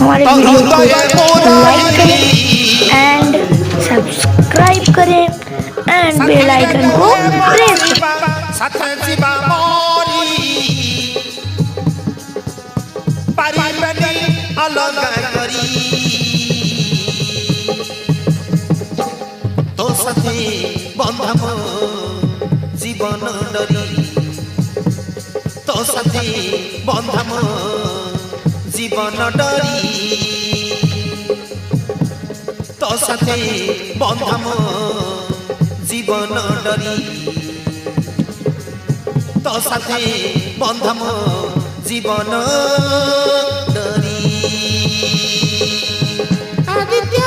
हमारे वीडियो को लाइक करें एंड सब्सक्राइब करें एंड बेल आइकन को प्रेस तो साथे बंधाम जीवन डरी तो साथे बंधाम जीवन डरी तो साथे बंधाम जीवन डरी तो साथे बंधाम जीवन डरी आदित्य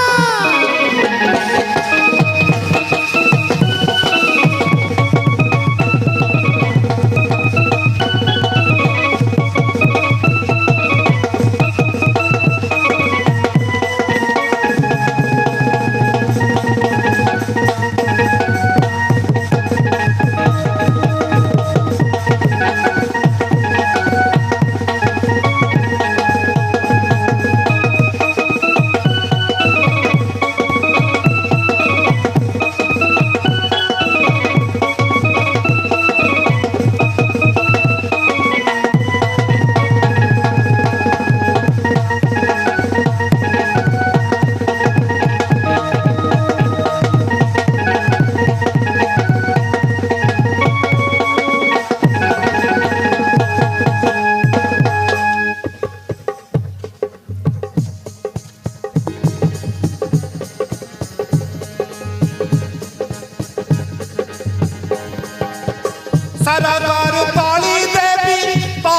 सरगर काली देवी तो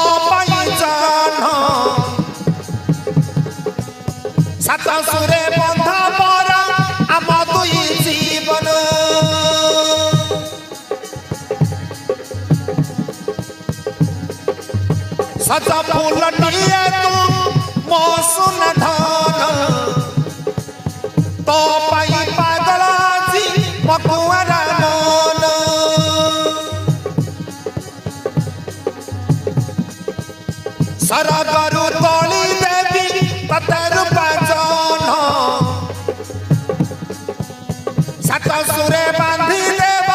जान सात सुरे बंधा पर आम दुई जीवन सज फूल टीए तू मो सुन धन तो पागल जी मकुआरा मन सरगरु तली देवी ततेरु पाजन सात सुरे बांधी देव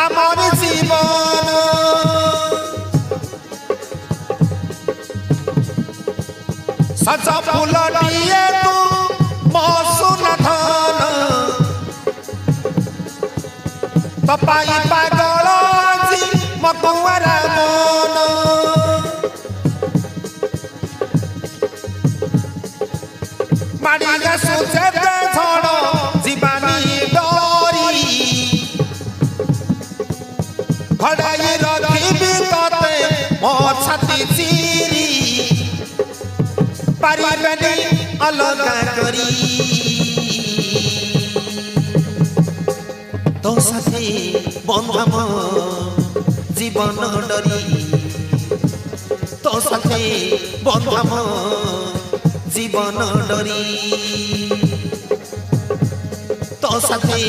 आमर जीवन सज फूल टीए तू मो सुन धन तपाई पागल जी मकुआरा मन माड़िया सुचेते झड़ जीवानी डरी घड़ाई रखी तते मो छाती चिरी पारिबेनी अलगा करी तो साथे बंधाम जीवन डरी तो साथे बंधाम जीवन डरी तो साथे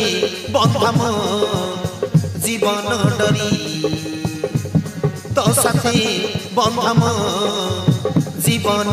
बंधाम जीवन डरी तो साथे बंधाम जीवन